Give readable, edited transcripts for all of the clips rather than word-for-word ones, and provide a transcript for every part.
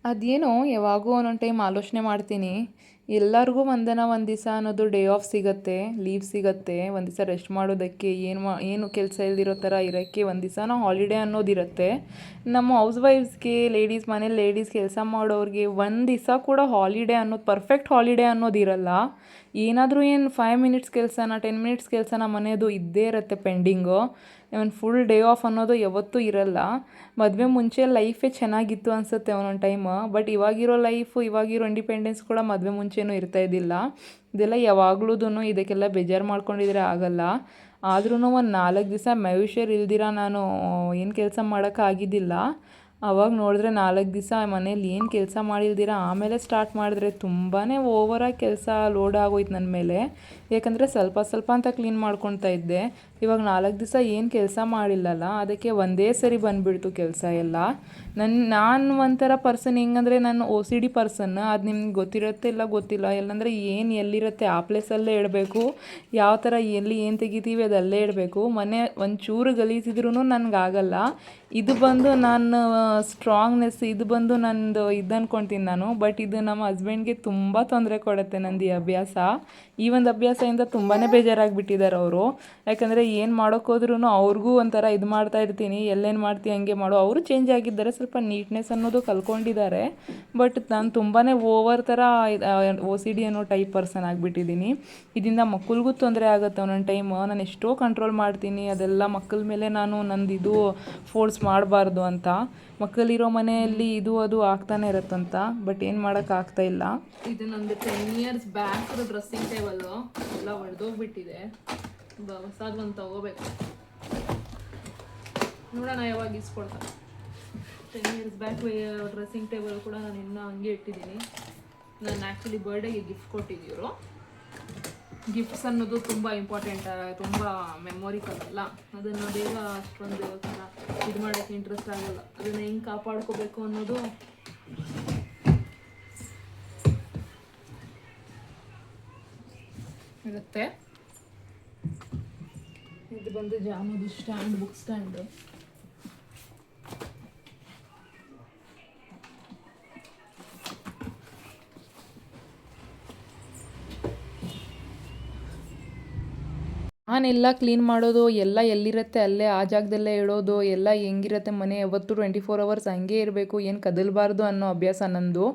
ಅದೇನೋ ಯಾವಾಗೋ ಒಂದೊಂದು ಟೈಮ್ ಆಲೋಚನೆ ಮಾಡ್ತೀನಿ. ಎಲ್ಲರಿಗೂ ಒಂದನ ಒಂದು ದಿವಸ ಅನ್ನೋದು ಡೇ ಆಫ್ ಸಿಗುತ್ತೆ, ಲೀವ್ ಸಿಗುತ್ತೆ, ಒಂದು ದಿವಸ ರೆಸ್ಟ್ ಮಾಡೋದಕ್ಕೆ, ಏನು ಕೆಲಸ ಇಲ್ದಿರೋ ಥರ ಇರೋಕ್ಕೆ ಒಂದು ದಿವಸನೋ ಹಾಲಿಡೇ ಅನ್ನೋದಿರುತ್ತೆ. ನಮ್ಮ ಹೌಸ್ ವೈಫ್ಸ್ಗೆ, ಮನೇಲಿ ಲೇಡೀಸ್ ಕೆಲಸ ಮಾಡೋರಿಗೆ ಒಂದು ದಿವಸ ಕೂಡ ಹಾಲಿಡೇ ಅನ್ನೋದು, ಪರ್ಫೆಕ್ಟ್ ಹಾಲಿಡೇ ಅನ್ನೋದಿರಲ್ಲ. ಏನಾದರೂ 5 ಮಿನಿಟ್ಸ್ ಕೆಲಸನ, 10 ಮಿನಿಟ್ಸ್ ಕೆಲಸನ ಮನೆಯದು ಇದ್ದೇ ಇರುತ್ತೆ ಪೆಂಡಿಂಗು. ಒಂದು ಫುಲ್ ಡೇ ಆಫ್ ಅನ್ನೋದು ಯಾವತ್ತೂ ಇರಲ್ಲ. ಮದುವೆ ಮುಂಚೆ ಲೈಫೇ ಚೆನ್ನಾಗಿತ್ತು ಅನಿಸುತ್ತೆ ಒಂದೊಂದು ಟೈಮು. ಬಟ್ ಇವಾಗಿರೋ ಇಂಡಿಪೆಂಡೆನ್ಸ್ ಕೂಡ ಮದುವೆ ಮುಂಚೆನೂ ಇರ್ತಾಯಿದ್ದಿಲ್ಲ. ಇದೆಲ್ಲ ಯಾವಾಗ್ಲೂ ಇದಕ್ಕೆಲ್ಲ ಬೇಜಾರು ಮಾಡ್ಕೊಂಡಿದ್ರೆ ಆಗಲ್ಲ. ಆದ್ರೂ ಒಂದು 4 ದಿವಸ ಮೈವಿಷರ್ ಇಲ್ದಿರ ನಾನು ಏನು ಕೆಲಸ ಮಾಡೋಕ್ಕಾಗಿದ್ದಿಲ್ಲ. ಅವಾಗ ನೋಡಿದ್ರೆ 4 ದಿವಸ ಮನೇಲಿ ಏನು ಕೆಲಸ ಮಾಡಿಲ್ದಿರ ಆಮೇಲೆ ಸ್ಟಾರ್ಟ್ ಮಾಡಿದ್ರೆ ತುಂಬಾ ಓವರಾಗಿ ಕೆಲಸ ಲೋಡ್ ಆಗೋಯ್ತು ನನ್ನ ಮೇಲೆ. ಯಾಕಂದರೆ ಸ್ವಲ್ಪ ಸ್ವಲ್ಪ ಅಂತ ಕ್ಲೀನ್ ಮಾಡ್ಕೊತಾ ಇದ್ದೆ. ಇವಾಗ 4 ದಿವಸ ಏನು ಕೆಲಸ ಮಾಡಿಲ್ಲಲ್ಲ, ಅದಕ್ಕೆ ಒಂದೇ ಸರಿ ಬಂದುಬಿಡ್ತು ಕೆಲಸ ಎಲ್ಲ. ನಾನು ಒಂಥರ ಪರ್ಸನ್ ಹೆಂಗಂದರೆ, ನಾನು OCD ಪರ್ಸನ್. ಅದು ನಿಮ್ಗೆ ಗೊತ್ತಿರುತ್ತೆ ಇಲ್ಲ ಗೊತ್ತಿಲ್ಲ. ಎಲ್ಲಂದರೆ ಎಲ್ಲಿರುತ್ತೆ ಆ ಪ್ಲೇಸಲ್ಲೇ ಇಡಬೇಕು. ಯಾವ ಥರ ಎಲ್ಲಿ ಏನು ತೆಗಿತೀವಿ ಅದಲ್ಲೇ ಇಡಬೇಕು. ಮನೆ ಒಂಚೂರು ಗಲೀಜಿದ್ರೂ ನನಗಾಗಲ್ಲ. ಇದು ಬಂದು ನಾನು ಸ್ಟ್ರಾಂಗ್ನೆಸ್, ಇದು ಬಂದು ನಂದು ಇದು ಅಂದ್ಕೊಳ್ತೀನಿ ನಾನು. ಬಟ್ ಇದು ನಮ್ಮ ಹಸ್ಬೆಂಡ್ಗೆ ತುಂಬ ತೊಂದರೆ ಕೊಡುತ್ತೆ ನಂದು ಈ ಅಭ್ಯಾಸ. ಈ ಒಂದು ಅಭ್ಯಾಸದಿಂದ ತುಂಬಾ ಬೇಜಾರಾಗಿಬಿಟ್ಟಿದ್ದಾರೆ ಅವರು. ಯಾಕಂದರೆ ಏನು ಮಾಡೋಕ್ಕೋದ್ರೂ ಅವ್ರಿಗೂ ಒಂಥರ ಇದು ಮಾಡ್ತಾ ಇರ್ತೀನಿ, ಎಲ್ಲೇನು ಮಾಡ್ತೀವಿ ಹಂಗೆ ಮಾಡು. ಅವರು ಚೇಂಜ್ ಆಗಿದ್ದಾರೆ, ಸ್ವಲ್ಪ ನೀಟ್ನೆಸ್ ಅನ್ನೋದು ಕಲ್ತ್ಕೊಂಡಿದ್ದಾರೆ. ಬಟ್ ನಾನು ತುಂಬಾ ಓವರ್ ಥರ OCD ಅನ್ನೋ ಟೈಪ್ ಪರ್ಸನ್ ಆಗಿಬಿಟ್ಟಿದ್ದೀನಿ. ಇದರಿಂದ ಮಕ್ಕಳಿಗೂ ತೊಂದರೆ ಆಗುತ್ತೆ ಒಂದೊಂದು ಟೈಮು. ನಾನು ಎಷ್ಟೋ ಕಂಟ್ರೋಲ್ ಮಾಡ್ತೀನಿ, ಅದೆಲ್ಲ ಮಕ್ಕಳ ಮೇಲೆ ನಾನು ನಂದು ಫೋರ್ಸ್ ಮಾಡಬಾರ್ದು ಅಂತ. ಮಕ್ಕಳಿರೋ ಮನೆಯಲ್ಲಿ ಇದು ಅದು ಆಗ್ತಾನೆ ಇರುತ್ತಂತ. ಬಟ್ ಏನು ಮಾಡೋಕ್ಕಾಗ್ತಾ ಇಲ್ಲ. ಇದು ನಂದು 10 ಇಯರ್ಸ್ ಬ್ಯಾಕ್ ಡ್ರೆಸ್ಸಿಂಗ್ ಟೇಬಲ್ಲು ಎಲ್ಲ ಒಡೆದೋಗ್ಬಿಟ್ಟಿದೆ. ಹೊಸದು ಒಂದು ತಗೋಬೇಕು, ನೋಡೋಣ ಯಾವಾಗ ಇಸ್ಕೊಡ್ತಾರೆ. 10 ಇಯರ್ಸ್ ಬ್ಯಾಕ್ ಡ್ರೆಸ್ಸಿಂಗ್ ಟೇಬಲ್ ಕೂಡ ನಾನು ಇನ್ನೂ ಹಂಗೆ ಇಟ್ಟಿದ್ದೀನಿ. ನಾನು ಆ್ಯಕ್ಚುಲಿ ಬರ್ಡೇಗೆ ಗಿಫ್ಟ್ ಕೊಟ್ಟಿದ್ದೀರು. ಗಿಫ್ಟ್ಸ್ ಅನ್ನೋದು ತುಂಬ ಇಂಪಾರ್ಟೆಂಟ್, ತುಂಬ ಮೆಮೊರಿಕಲ್ ಅಲ್ಲ. ಅದನ್ನು ಬೇಗ ಅಷ್ಟೊಂದು ಥರ ಇದು ಮಾಡೋಕ್ಕೆ ಇಂಟ್ರೆಸ್ಟ್ ಆಗಲ್ಲ. ಅದನ್ನು ಹೆಂಗೆ ಕಾಪಾಡ್ಕೋಬೇಕು ಅನ್ನೋದು ಇರುತ್ತೆ. ಇದು ಬಂದು ಜಾಮೂದು ಸ್ಟ್ಯಾಂಡ್, ಬುಕ್ ಸ್ಟ್ಯಾಂಡು. ನಾನೆಲ್ಲ ಕ್ಲೀನ್ ಮಾಡೋದು ಎಲ್ಲ ಎಲ್ಲಿರುತ್ತೆ ಅಲ್ಲೇ ಆ ಜಾಗದಲ್ಲೇ ಇಡೋದು ಎಲ್ಲ ಹೆಂಗಿರುತ್ತೆ ಮನೆ ಯಾವತ್ತೂ 24 ಅವರ್ಸ್ ಹಂಗೆ ಇರಬೇಕು, ಏನು ಕದಲಬಾರ್ದು ಅನ್ನೋ ಅಭ್ಯಾಸ ನಂದು.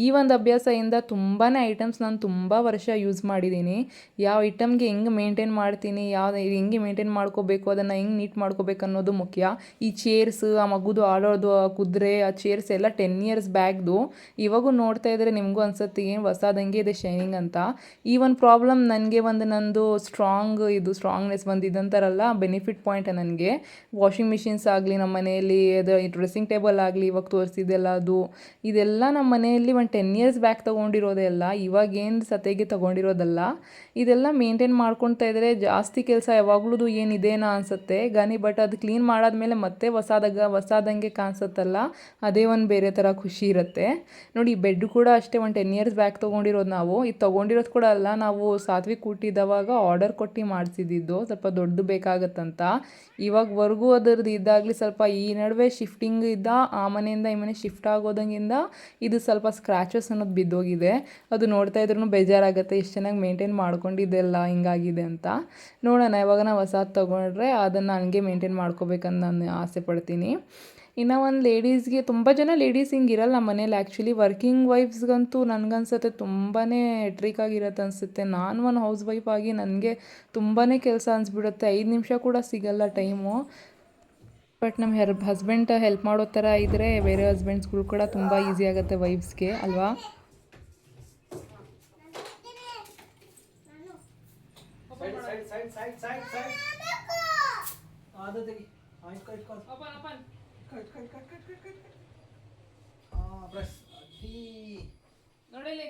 ಈ ಒಂದು ಅಭ್ಯಾಸದಿಂದ ತುಂಬಾ ಐಟಮ್ಸ್ ನಾನು ತುಂಬ ವರ್ಷ ಯೂಸ್ ಮಾಡಿದ್ದೀನಿ. ಯಾವ ಐಟಮ್ಗೆ ಹೆಂಗೆ ಮೇಂಟೈನ್ ಮಾಡ್ತೀನಿ, ಹೆಂಗೆ ಮೇಂಟೈನ್ ಮಾಡ್ಕೋಬೇಕು, ಅದನ್ನು ಹೆಂಗೆ ನೀಟ್ ಮಾಡ್ಕೋಬೇಕು ಅನ್ನೋದು ಮುಖ್ಯ. ಈ ಚೇರ್ಸ್, ಆ ಮಗುದು ಆಡೋದು, ಆ ಕುದುರೆ, ಆ ಚೇರ್ಸ್ ಎಲ್ಲ 10 ಇಯರ್ಸ್ ಬ್ಯಾಗ್ದು. ಇವಾಗೂ ನೋಡ್ತಾ ಇದ್ದರೆ ನಿಮಗೂ ಅನ್ಸುತ್ತೆ ಏನು ಹೊಸದಂಗೆ ಇದೆ ಶೈನಿಂಗ್ ಅಂತ. ಈ ಒಂದು ಪ್ರಾಬ್ಲಮ್ ನನಗೆ ನಂದು ಸ್ಟ್ರಾಂಗ್ನೆಸ್ ಬಂದಿದ್ದಂತಾರಲ್ಲ ಬೆನಿಫಿಟ್ ಪಾಯಿಂಟ್ ನನಗೆ. ವಾಷಿಂಗ್ ಮಿಷಿನ್ಸ್ ಆಗಲಿ, ನಮ್ಮ ಮನೆಯಲ್ಲಿ ಅದು ಡ್ರೆಸ್ಸಿಂಗ್ ಟೇಬಲ್ ಆಗಲಿ, ಇವಾಗ ತೋರಿಸಿದೆಲ್ಲ ಇದೆಲ್ಲ ನಮ್ಮ ಮನೆಯಲ್ಲಿ ಒಂದು 10 ಇಯರ್ಸ್ ಬ್ಯಾಕ್ ತೊಗೊಂಡಿರೋದೆಲ್ಲ, ಇವಾಗೇನು ಸತೆಗೆ ತೊಗೊಂಡಿರೋದಲ್ಲ. ಇದೆಲ್ಲ ಮೇಂಟೈನ್ ಮಾಡ್ಕೊತಾ ಇದ್ದರೆ ಜಾಸ್ತಿ ಕೆಲಸ ಯಾವಾಗ್ಲೂ ಏನಿದೇನಾ ಅನಿಸುತ್ತೆ ಬಟ್ ಅದು ಕ್ಲೀನ್ ಮಾಡಾದ್ಮೇಲೆ ಮತ್ತೆ ಹೊಸದಂಗೆ ಕಾಣಿಸುತ್ತಲ್ಲ, ಅದೇ ಒಂದು ಬೇರೆ ಥರ ಖುಷಿ ಇರುತ್ತೆ ನೋಡಿ. ಬೆಡ್ ಕೂಡ ಅಷ್ಟೇ ಒಂದು 10 ಇಯರ್ಸ್ ಬ್ಯಾಕ್ ತೊಗೊಂಡಿರೋದು ನಾವು. ಇದು ತೊಗೊಂಡಿರೋದು ಕೂಡ ಅಲ್ಲ, ನಾವು ಸಾತ್ವಿಕ್ ಕೂಟಿದ್ದವಾಗ ಆರ್ಡರ್ ಕೊಟ್ಟು ಮಾಡಿಸಿದ್ದು, ಸ್ವಲ್ಪ ದೊಡ್ಡದು ಬೇಕಾಗತ್ತಂತ. ಇವಾಗವರೆಗೂ ಅದರದ್ದು ಇದಾಗಲಿ ಸ್ವಲ್ಪ ಈ ನಡುವೆ ಶಿಫ್ಟಿಂಗ್ ಇದ್ದ, ಆ ಮನೆಯಿಂದ ಈ ಮನೆ ಶಿಫ್ಟ್ ಆಗೋದಂಗಿಂದ ಇದು ಸ್ವಲ್ಪ ಸ್ಕ್ರ್ಯಾಚಸ್ ಅನ್ನೋದು ಬಿದ್ದೋಗಿದೆ. ಅದು ನೋಡ್ತಾ ಇದ್ರೂ ಬೇಜಾರಾಗುತ್ತೆ, ಎಷ್ಟು ಚೆನ್ನಾಗಿ ಮೇಂಟೈನ್ ಮಾಡ್ಕೊಂಡಿದ್ದೆಲ್ಲ ಹಿಂಗಾಗಿದೆ ಅಂತ. ನೋಡೋಣ ಯಾವಾಗ ನಾವು ಹೊಸದು ತೊಗೊಂಡ್ರೆ ಅದನ್ನು ಹಂಗೆ ಮೇಂಟೈನ್ ಮಾಡ್ಕೋಬೇಕಂತ ನಾನು ಆಸೆ ಪಡ್ತೀನಿ. ಇನ್ನು ಒಂದು ಲೇಡೀಸ್ಗೆ, ತುಂಬ ಜನ ಲೇಡೀಸ್ ಹಿಂಗಿರಲ್ಲ ಮನೇಲಿ. ಆ್ಯಕ್ಚುಲಿ ವರ್ಕಿಂಗ್ ವೈಫ್ಸ್ಗಂತೂ ನನಗನ್ಸುತ್ತೆ ತುಂಬಾ ಹೆಟ್ರಿಕಾಗಿರತ್ತೆ ಅನಿಸುತ್ತೆ. ನಾನು ಒಂದು ಹೌಸ್ ವೈಫ್ ಆಗಿ ನನಗೆ ತುಂಬಾ ಕೆಲಸ ಅನಿಸ್ಬಿಡುತ್ತೆ. 5 ನಿಮಿಷ ಕೂಡ ಸಿಗಲ್ಲ ಟೈಮು. ಬಟ್ ನಮ್ಮ ಹಸ್ಬೆಂಡ್ ಹೆಲ್ಪ್ ಮಾಡೋ ಥರ ಇದ್ದರೆ ಬೇರೆ ಹಸ್ಬೆಂಡ್ಸ್ಗಳು ಕೂಡ ತುಂಬ ಈಸಿ ಆಗುತ್ತೆ ವೈಫ್ಸ್ಗೆ ಅಲ್ವಾ. ನೋಡಲಿ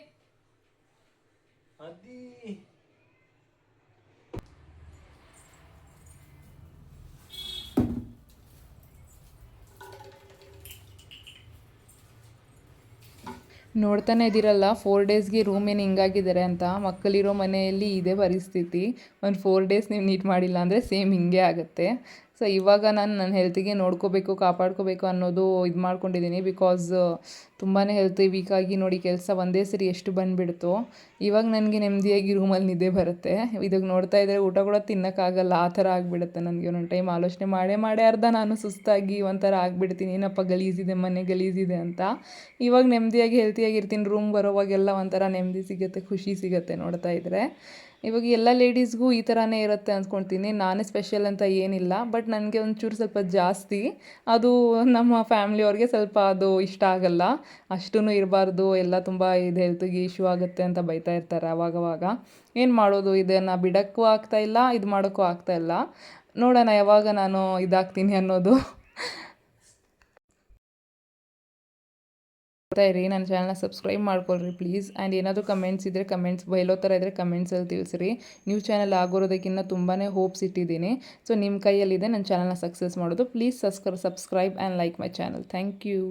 ನೋಡ್ತಾನೆ ಇದ್ದೀರಲ್ಲ 4 ಡೇಸ್ಗೆ ರೂಮ್ ಏನು ಹಿಂಗಾಗಿದ್ದಾರೆ ಅಂತ. ಮಕ್ಕಳಿರೋ ಮನೆಯಲ್ಲಿ ಇದೇ ಪರಿಸ್ಥಿತಿ. ಒಂದು 4 ಡೇಸ್ ನೀವು ನೀಟ್ ಮಾಡಿಲ್ಲ ಅಂದರೆ ಸೇಮ್ ಹಿಂಗೆ ಆಗುತ್ತೆ. ಸೊ ಇವಾಗ ನಾನು ನನ್ನ ಹೆಲ್ತಿಗೆ ನೋಡ್ಕೋಬೇಕು, ಕಾಪಾಡ್ಕೋಬೇಕು ಅನ್ನೋದು ಇದು ಮಾಡ್ಕೊಂಡಿದ್ದೀನಿ. ಬಿಕಾಸ್ ತುಂಬಾ ಹೆಲ್ತ್ ವೀಕಾಗಿ ನೋಡಿ ಕೆಲಸ ಒಂದೇ ಸರಿ ಎಷ್ಟು ಬಂದುಬಿಡ್ತು. ಇವಾಗ ನನಗೆ ನೆಮ್ಮದಿಯಾಗಿ ರೂಮಲ್ಲಿ ನಿದ್ದೆ ಬರುತ್ತೆ. ಇದಕ್ಕೆ ನೋಡ್ತಾ ಇದ್ದರೆ ಊಟ ಕೂಡ ತಿನ್ನೋಕ್ಕಾಗಲ್ಲ, ಆ ಥರ ಆಗಿಬಿಡುತ್ತೆ ನನಗೆ. ಒಂದೊಂದು ಟೈಮ್ ಆಲೋಚನೆ ಮಾಡೇ ಅರ್ಧ ನಾನು ಸುಸ್ತಾಗಿ ಒಂಥರ ಆಗಿಬಿಡ್ತೀನಿ, ಏನಪ್ಪ ಗಲೀಜಿದೆ ಮನೆ ಗಲೀಜಿದೆ ಅಂತ. ಇವಾಗ ನೆಮ್ಮದಿಯಾಗಿ ಹೆಲ್ತಿಯಾಗಿರ್ತೀನಿ. ರೂಮ್ ಬರೋವಾಗೆಲ್ಲ ಒಂಥರ ನೆಮ್ಮದಿ ಸಿಗುತ್ತೆ, ಖುಷಿ ಸಿಗುತ್ತೆ ನೋಡ್ತಾ ಇದ್ದರೆ. ಇವಾಗ ಎಲ್ಲ ಲೇಡೀಸ್ಗೂ ಈ ಥರನೇ ಇರುತ್ತೆ ಅಂದ್ಕೊಳ್ತೀನಿ. ನಾನೇ ಸ್ಪೆಷಲ್ ಅಂತ ಏನಿಲ್ಲ, ಬಟ್ ನನಗೆ ಒಂಚೂರು ಸ್ವಲ್ಪ ಜಾಸ್ತಿ. ಅದು ನಮ್ಮ ಫ್ಯಾಮ್ಲಿಯವ್ರಿಗೆ ಸ್ವಲ್ಪ ಅದು ಇಷ್ಟ ಆಗಲ್ಲ. ಅಷ್ಟೂ ಇರಬಾರ್ದು, ಎಲ್ಲ ತುಂಬ ಇದು ಹೆಲ್ತಿಗೆ ಇಶ್ಯೂ ಆಗುತ್ತೆ ಅಂತ ಬೈತಾ ಇರ್ತಾರೆ ಆವಾಗವಾಗ. ಏನು ಮಾಡೋದು, ಇದನ್ನು ಬಿಡೋಕ್ಕೂ ಆಗ್ತಾಯಿಲ್ಲ, ಇದು ಮಾಡೋಕ್ಕೂ ಆಗ್ತಾಯಿಲ್ಲ. ನೋಡೋಣ ಯಾವಾಗ ನಾನು ಇದಾಗ್ತೀನಿ ಅನ್ನೋದು. ಇರಿ, ನನ್ನ ಚಾನಲ್ನ ಸಬ್ಸ್ಕ್ರೈಬ್ ಮಾಡ್ಕೊಳ್ರಿ ಪ್ಲೀಸ್. ಆ್ಯಂಡ್ ಏನಾದರೂ ಕಮೆಂಟ್ಸ್ ಇದ್ದರೆ ಕಮೆಂಟ್ಸ್ ಬೈಲೋ ಥರ ಇದ್ದರೆ ಕಮೆಂಟ್ಸಲ್ಲಿ ತಿಳಿಸ್ರಿ. ನ್ಯೂ ಚಾನಲ್ ಆಗೋರೋದಕ್ಕಿಂತ ತುಂಬಾ ಹೋಪ್ಸ್ ಇಟ್ಟಿದ್ದೀನಿ. ಸೊ ನಿಮ್ಮ ಕೈಯಲ್ಲಿದೆ ನನ್ನ ಚಾನಲ್ನ ಸಕ್ಸಸ್ ಮಾಡೋದು. Please subscribe and like my channel. Thank you.